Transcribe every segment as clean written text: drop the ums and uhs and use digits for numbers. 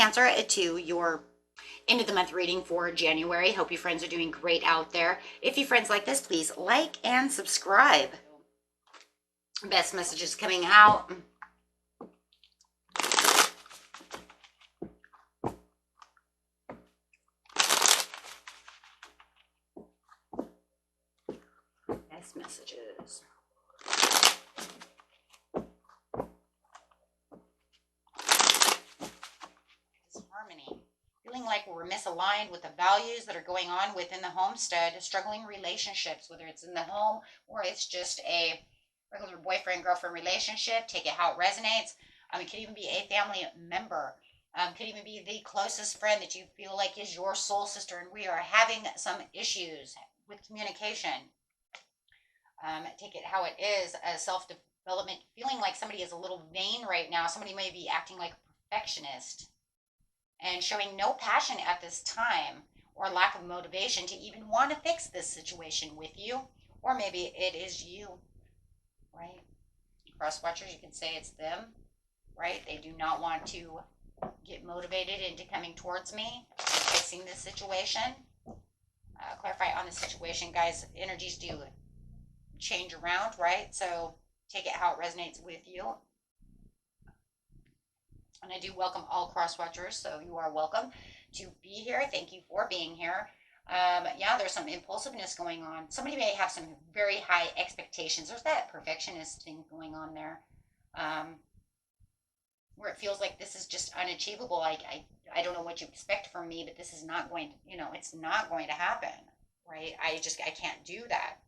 Cancer, to your end of the month reading for January. Hope you friends are doing great out there. If you friends like this, please like and subscribe. Best messages coming out. Best messages. Harmony. Feeling like we're misaligned with the values that are going on within the homestead, struggling relationships, whether it's in the home or it's just a regular boyfriend-girlfriend relationship. Take it how it resonates. It could even be a family member. Could even be the closest friend that you feel like is your soul sister, and we are having some issues with communication. Take it how it is, as self-development, feeling like somebody is a little vain right now. Somebody may be acting like a perfectionist and showing no passion at this time, or lack of motivation to even want to fix this situation with you, or maybe it is you, right? Cross watchers, you can say it's them, right? They do not want to get motivated into coming towards me and fixing this situation. Clarify on the situation, guys. Energies do change around, right? So take it how it resonates with you. And I do welcome all cross watchers, so you are welcome to be here. Thank you for being here. Yeah, there's some impulsiveness going on. Somebody may have some very high expectations. There's that perfectionist thing going on there, where it feels like this is just unachievable. I don't know what you expect from me, but this is not going to, it's not going to happen, right? I can't do that.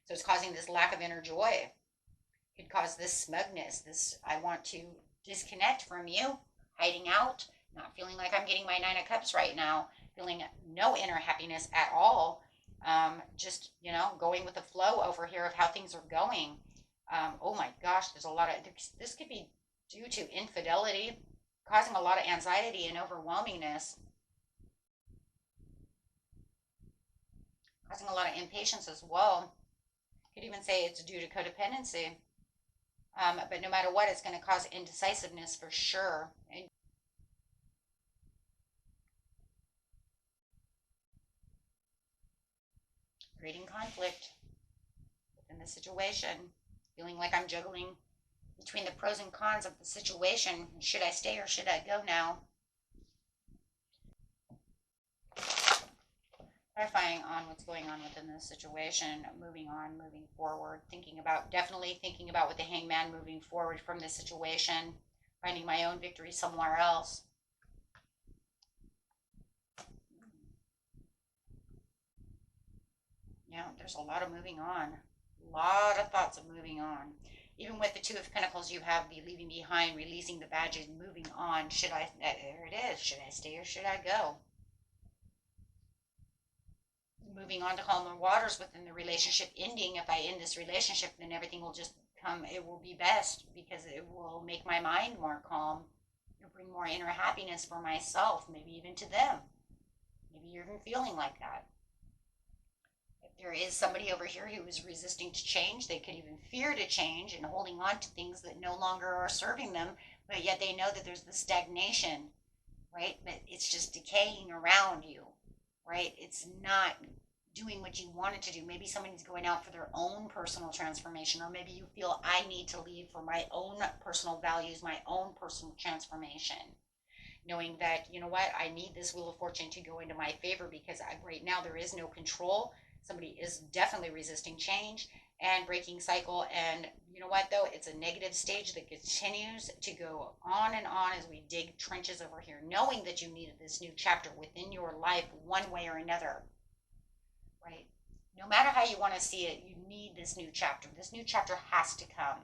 So it's causing this lack of inner joy. It could cause this smugness, this I want to disconnect from you, hiding out, not feeling like I'm getting my 9 of Cups right now, feeling no inner happiness at all. Just, going with the flow over here of how things are going. Oh my gosh, there's a lot of, this could be due to infidelity, causing a lot of anxiety and overwhelmingness, causing a lot of impatience as well. Could even say it's due to codependency. But no matter what, it's going to cause indecisiveness for sure. And creating conflict within the situation. Feeling like I'm juggling between the pros and cons of the situation. Should I stay or should I go now? Clarifying on what's going on within this situation, moving on, moving forward, definitely thinking about with the Hangman, moving forward from this situation, finding my own victory somewhere else. Yeah, there's a lot of moving on, a lot of thoughts of moving on. Even with the Two of Pentacles, you have the leaving behind, releasing the baggage, moving on. There it is, should I stay or should I go? Moving on to calmer waters within the relationship ending. If I end this relationship, then everything will just come, it will be best because it will make my mind more calm. It'll bring more inner happiness for myself, maybe even to them. Maybe you're even feeling like that. If there is somebody over here who is resisting to change, they could even fear to change and holding on to things that no longer are serving them, but yet they know that there's the stagnation, right? But it's just decaying around you, right? It's not doing what you want it to do. Maybe somebody's going out for their own personal transformation, or maybe you feel I need to leave for my own personal values, my own personal transformation. Knowing that, I need this Wheel of Fortune to go into my favor because right now there is no control. Somebody is definitely resisting change and breaking cycle. And you know what, though? It's a negative stage that continues to go on and on as we dig trenches over here, knowing that you needed this new chapter within your life one way or another. Right? No matter how you want to see it, you need this new chapter. This new chapter has to come.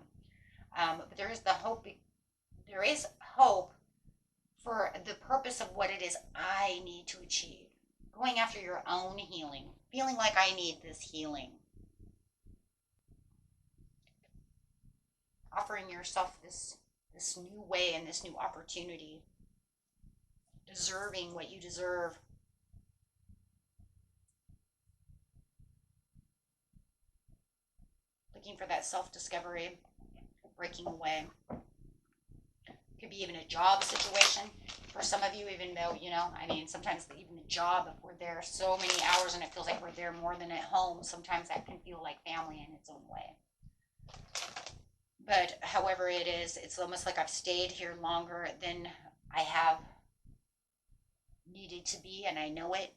But there is hope for the purpose of what it is I need to achieve. Going after your own healing. Feeling like I need this healing. Offering yourself this new way and this new opportunity. Deserving what you deserve. Looking for that self-discovery, breaking away. Could be even a job situation for some of you, even though, I mean, sometimes even the job, if we're there so many hours and it feels like we're there more than at home, sometimes that can feel like family in its own way. But however it is, it's almost like I've stayed here longer than I have needed to be, and I know it.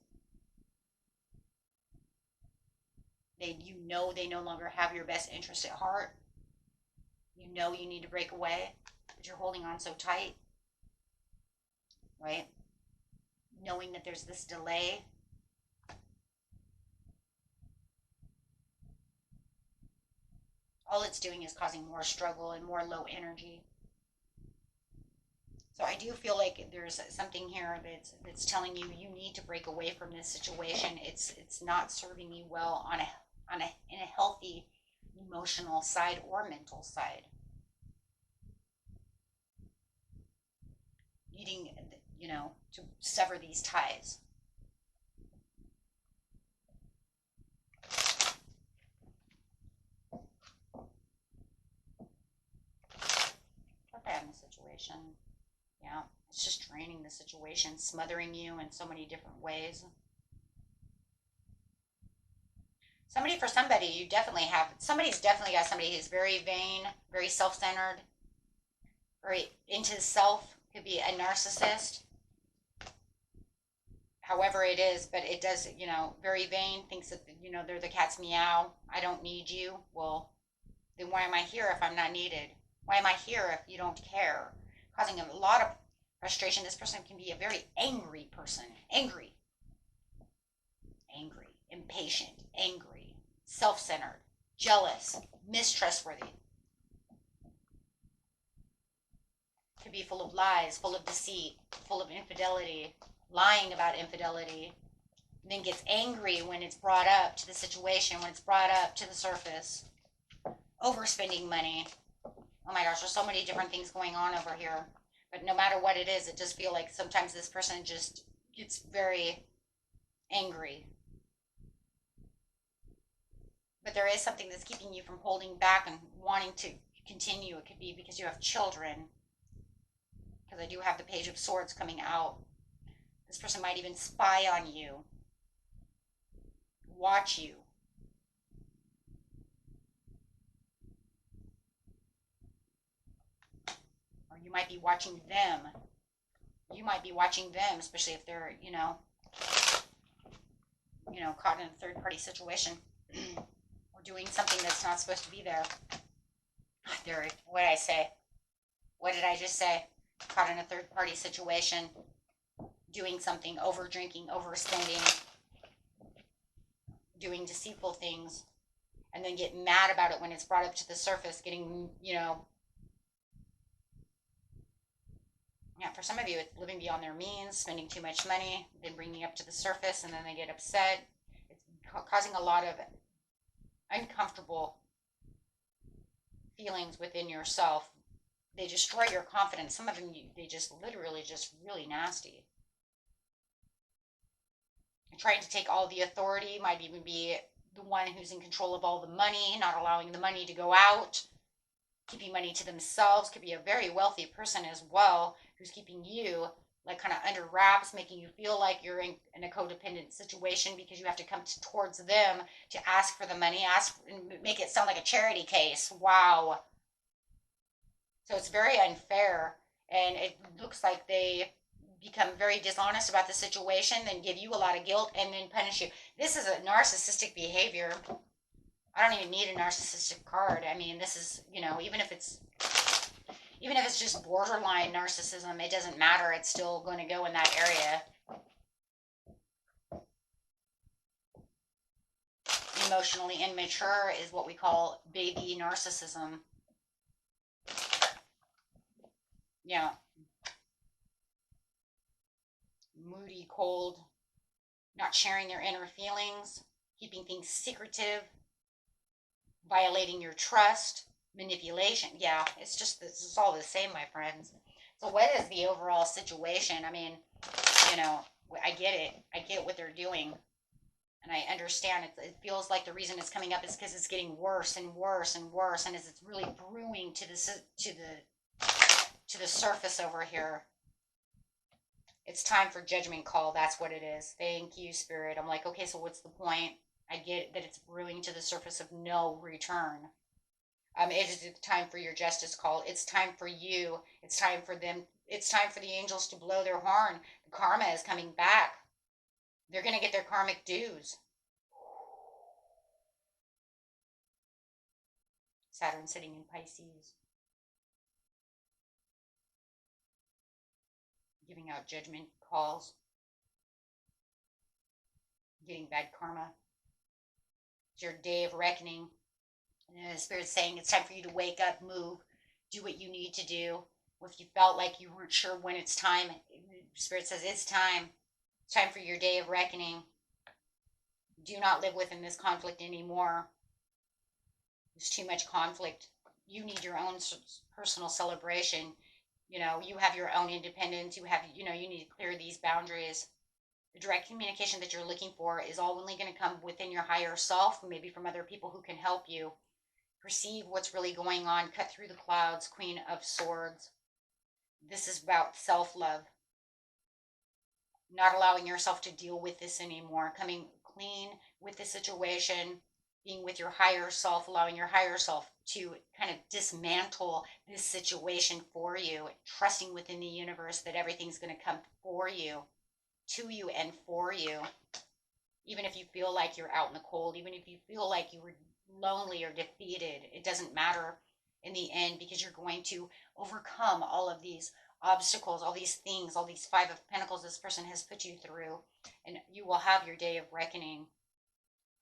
They no longer have your best interest at heart. You know you need to break away, but you're holding on so tight, right? Knowing that there's this delay. All it's doing is causing more struggle and more low energy. So I do feel like there's something here that's telling you need to break away from this situation. It's not serving you well in a healthy emotional side or mental side. Needing, to sever these ties. Okay, in the situation. Yeah, it's just draining the situation, smothering you in so many different ways. For somebody, somebody's definitely got somebody who's very vain, very self-centered, very into self, could be a narcissist, however it is, but it does, very vain, thinks that, they're the cat's meow. I don't need you. Well, then why am I here if I'm not needed? Why am I here if you don't care? Causing a lot of frustration. This person can be a very angry person. Angry, impatient, angry, self-centered, jealous, mistrustworthy. Could be full of lies, full of deceit, full of infidelity, lying about infidelity, and then gets angry when it's brought up to the situation, when it's brought up to the surface. Overspending money. Oh my gosh, there's so many different things going on over here. But no matter what it is, it just feels like sometimes this person just gets very angry. But there is something that's keeping you from holding back and wanting to continue. It could be because you have children. Because I do have the Page of Swords coming out. This person might even spy on you. Watch you. Or you might be watching them. You might be watching them, especially if they're, caught in a third-party situation. Or doing something that's not supposed to be there. What did I say? What did I just say? Caught in a third-party situation. Doing something, over drinking, overspending. Doing deceitful things. And then get mad about it when it's brought up to the surface. Getting, yeah, for some of you, it's living beyond their means, spending too much money, then bringing up to the surface, and then they get upset. It's causing a lot of uncomfortable feelings within yourself. They destroy your confidence. Some of them, they just literally just really nasty. And trying to take all the authority, might even be the one who's in control of all the money, not allowing the money to go out, keeping money to themselves. Could be a very wealthy person as well, who's keeping you like kind of under wraps, making you feel like you're in a codependent situation because you have to come towards them to ask for the money, and make it sound like a charity case. Wow. So it's very unfair, and it looks like they become very dishonest about the situation, then give you a lot of guilt, and then punish you. This is a narcissistic behavior. I don't even need a narcissistic card. I mean, this is, even if it's just borderline narcissism, it doesn't matter. It's still going to go in that area. Emotionally immature is what we call baby narcissism. Yeah. Moody, cold, not sharing their inner feelings, keeping things secretive, violating your trust, manipulation. Yeah, this is all the same, my friends. So what is the overall situation? I mean, I get it. I get what they're doing. And I understand it feels like the reason it's coming up is because it's getting worse and worse and worse. And as it's really brewing to the to the surface over here. It's time for judgment call. That's what it is. Thank you, Spirit. I'm like, okay, so what's the point? I get that it's brewing to the surface of no return. It is time for your justice call. It's time for you. It's time for them. It's time for the angels to blow their horn. The karma is coming back. They're going to get their karmic dues. Saturn sitting in Pisces. Giving out judgment calls. Getting bad karma. It's your day of reckoning. And the Spirit's saying it's time for you to wake up, move, do what you need to do. If you felt like you weren't sure when it's time, Spirit says it's time. It's time for your day of reckoning. Do not live within this conflict anymore. There's too much conflict. You need your own personal celebration. You know, you have your own independence. You need to clear these boundaries. The direct communication that you're looking for is all only going to come within your higher self, maybe from other people who can help you perceive what's really going on. Cut through the clouds, Queen of Swords. This is about self-love. Not allowing yourself to deal with this anymore. Coming clean with the situation. Being with your higher self, allowing your higher self to kind of dismantle this situation for you, trusting within the universe that everything's going to come for you, to you, and for you. Even if you feel like you're out in the cold, even if you feel like you were lonely or defeated, it doesn't matter in the end, because you're going to overcome all of these obstacles, all these things, all these Five of Pentacles this person has put you through, and you will have your day of reckoning.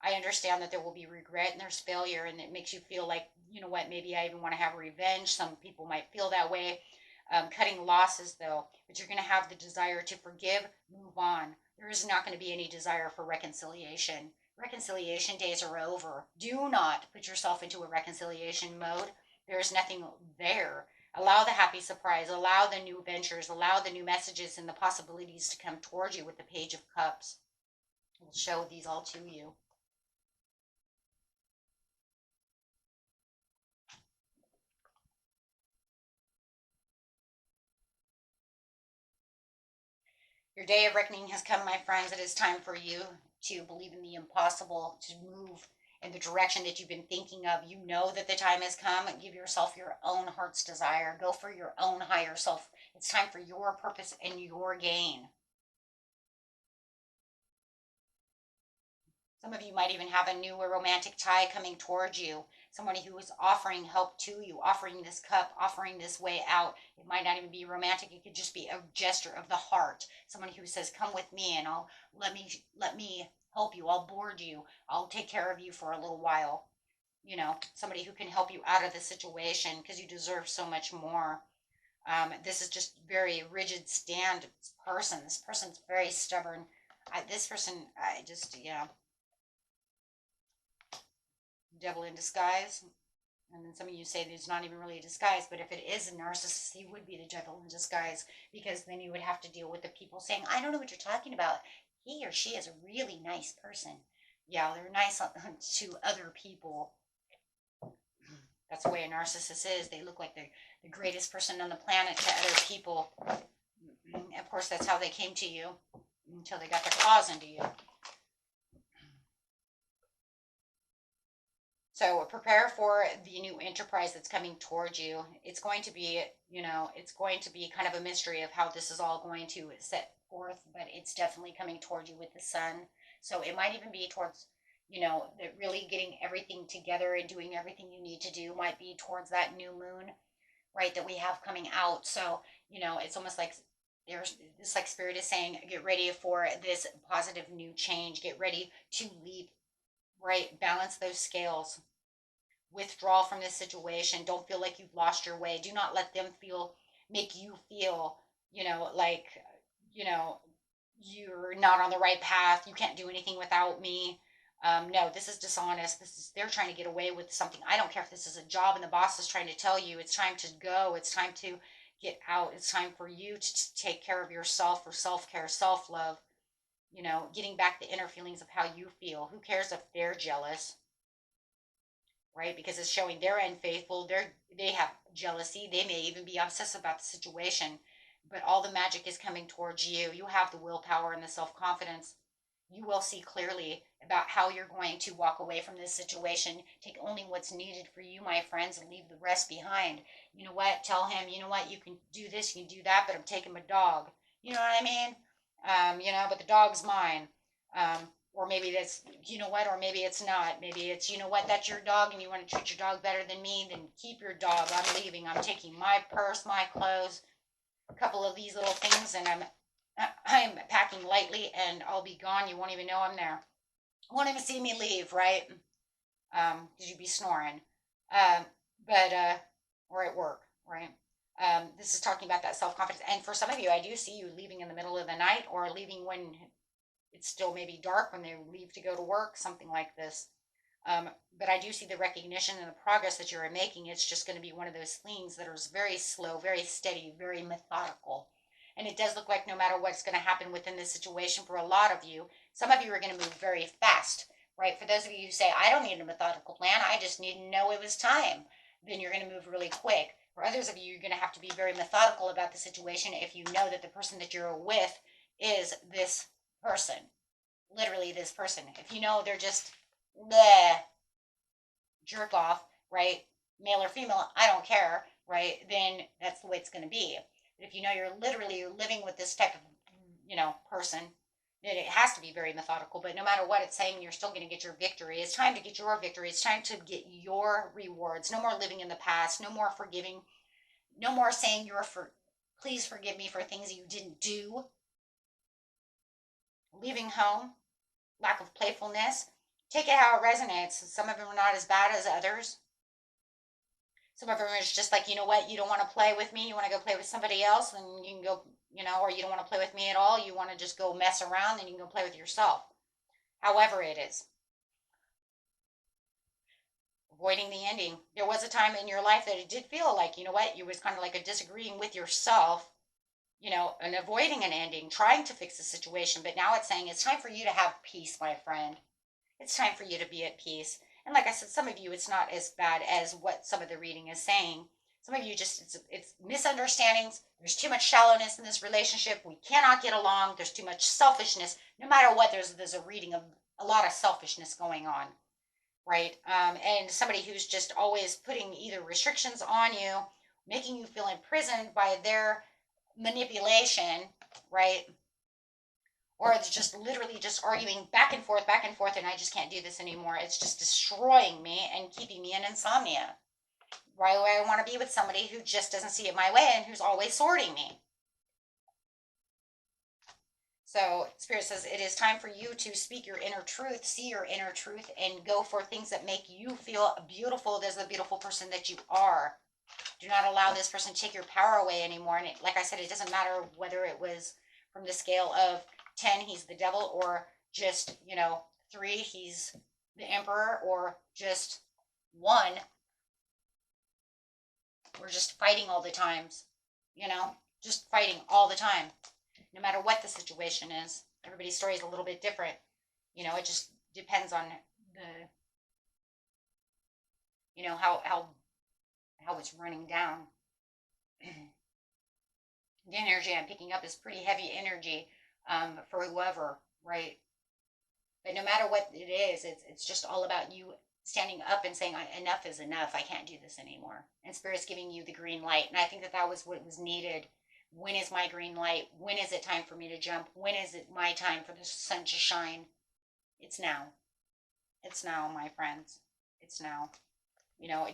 I understand that there will be regret and there's failure, and it makes you feel like, you know what, maybe I even want to have revenge. Some people might feel that way. Cutting losses, though, but you're going to have the desire to forgive, move on. There is not going to be any desire for reconciliation. Reconciliation days are over. Do not put yourself into a reconciliation mode. There is nothing there. Allow the happy surprise. Allow the new ventures. Allow the new messages and the possibilities to come towards you with the Page of Cups. We'll show these all to you. Your day of reckoning has come, my friends. It is time for you to believe in the impossible, to move in the direction that you've been thinking of. You know that the time has come. Give yourself your own heart's desire. Go for your own higher self. It's time for your purpose and your gain. Some of you might even have a new romantic tie coming towards you. Somebody who is offering help to you, offering this cup, offering this way out. It might not even be romantic. It could just be a gesture of the heart. Somebody who says, come with me and I'll let me help you. I'll board you. I'll take care of you for a little while. You know, somebody who can help you out of the situation, because you deserve so much more. This is just very rigid stand person. This person's very stubborn. Yeah. Devil in disguise. And then some of you say there's not even really a disguise, but if it is a narcissist, he would be the devil in disguise, because then you would have to deal with the people saying, I don't know what you're talking about. He or she is a really nice person. Yeah, they're nice to other people. That's the way a narcissist is. They look like they're the greatest person on the planet to other people. Of course, that's how they came to you, until they got their claws into you. So prepare for the new enterprise that's coming towards you. It's going to be, it's going to be kind of a mystery of how this is all going to set forth, but it's definitely coming towards you with the sun. So it might even be towards, that really getting everything together and doing everything you need to do might be towards that new moon, right, that we have coming out. So, it's almost like this, like Spirit is saying, get ready for this positive new change. Get ready to leap, right? Balance those scales. Withdraw from this situation. Don't feel like you've lost your way. Do not let them make you feel, like, you're not on the right path. You can't do anything without me. No, this is dishonest. They're trying to get away with something. I don't care if this is a job and the boss is trying to tell you it's time to go. It's time to get out. It's time for you to take care of yourself, for self-care, self-love. Getting back the inner feelings of how you feel. Who cares if they're jealous? right? Because it's showing they're unfaithful. They have jealousy. They may even be obsessive about the situation. But all the magic is coming towards you. You have the willpower and the self-confidence. You will see clearly about how you're going to walk away from this situation. Take only what's needed for you, my friends, and leave the rest behind. You know what? Tell him, you know what? You can do this, you can do that, but I'm taking my dog. You know what I mean? But the dog's mine. Um, or maybe that's, you know what? Or maybe it's not. Maybe it's, you know what? That's your dog, and you want to treat your dog better than me. Then keep your dog. I'm leaving. I'm taking my purse, my clothes, a couple of these little things, and I'm packing lightly, and I'll be gone. You won't even know I'm there. Won't even see me leave, right? Because you'd be snoring. But or at work, right? This is talking about that self confidence. And for some of you, I do see you leaving in the middle of the night, or leaving when it's still maybe dark when they leave to go to work, something like this. But I do see the recognition and the progress that you're making. It's just going to be one of those things that is very slow, very steady, very methodical. And it does look like no matter what's going to happen within this situation for a lot of you, some of you are going to move very fast, right? For those of you who say, I don't need a methodical plan, I just need to know it was time, then you're going to move really quick. For others of you, you're going to have to be very methodical about the situation if you know that the person that you're with is this person, literally this person. If you know they're just bleh, jerk off, right? Male or female, I don't care, right? Then that's the way it's going to be. But if you know you're living with this type of, person, then it has to be very methodical. But no matter what it's saying, you're still going to get your victory. It's time to get your victory. It's time to get your rewards. No more living in the past. No more forgiving. No more saying please forgive me for things you didn't do. Leaving home, lack of playfulness. Take it how it resonates. Some of them are not as bad as others. Some of them is just like, you know what, you don't want to play with me, you want to go play with somebody else, then you can go, or you don't want to play with me at all, you want to just go mess around, then you can go play with yourself. However it is. Avoiding the ending. There was a time in your life that it did feel like, you know what, you was kind of like a disagreeing with yourself, and avoiding an ending, trying to fix the situation, but now it's saying it's time for you to have peace, my friend. It's time for you to be at peace. And like I said, some of you, it's not as bad as what some of the reading is saying. Some of you it's misunderstandings. There's too much shallowness in this relationship. We cannot get along. There's too much selfishness. No matter what, there's a reading of a lot of selfishness going on, right? And somebody who's just always putting either restrictions on you, making you feel imprisoned by their manipulation, right? Or it's just literally just arguing back and forth, and I just can't do this anymore. It's just destroying me and keeping me in insomnia. Why do I want to be with somebody who just doesn't see it my way and who's always sorting me? So Spirit says it is time for you to speak your inner truth, see your inner truth, and go for things that make you feel beautiful as the beautiful person that you are. Do not allow this person to take your power away anymore. And like I said, it doesn't matter whether it was from the scale of 10, he's the devil, or just, 3, he's the emperor, or just 1, we're just fighting all the times, just fighting all the time, no matter what the situation is. Everybody's story is a little bit different. It just depends on the, how it's running down. The energy I'm picking up is pretty heavy energy. For whoever, right? But no matter what it is, it's just all about you standing up and saying, enough is enough. I can't do this anymore. And Spirit's giving you the green light. And I think that was what was needed. When is my green light? When is it time for me to jump? When is it my time for the sun to shine? It's now. It's now, my friends. It's now.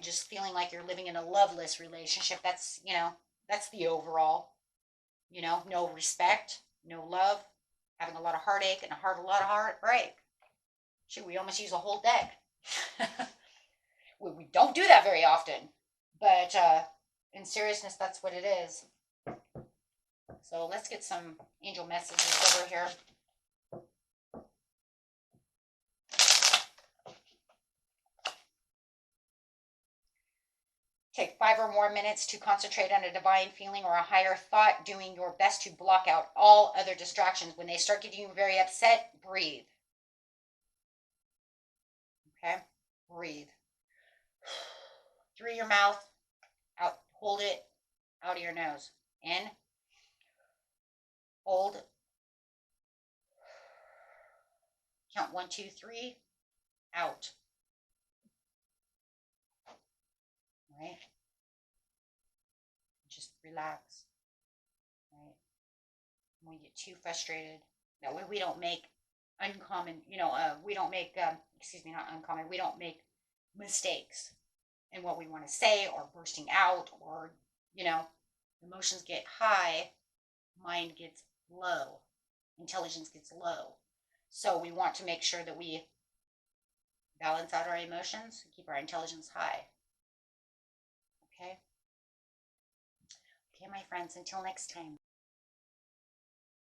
Just feeling like you're living in a loveless relationship. That's the overall. No respect. No love, having a lot of heartache and a lot of heartbreak. Shoot, we almost use a whole deck. we don't do that very often, but in seriousness, that's what it is. So let's get some angel messages over here. Take 5 or more minutes to concentrate on a divine feeling or a higher thought, doing your best to block out all other distractions. When they start getting you very upset, breathe. Okay? Breathe. Through your mouth, out, hold it out of your nose. In, hold, count 1, 2, 3, out. Right? Just relax. Right? When we get too frustrated, that way we don't make uncommon, we don't make, not uncommon, we don't make mistakes in what we want to say or bursting out or, you know, emotions get high, mind gets low, intelligence gets low. So we want to make sure that we balance out our emotions and keep our intelligence high. Okay? Okay, my friends, until next time.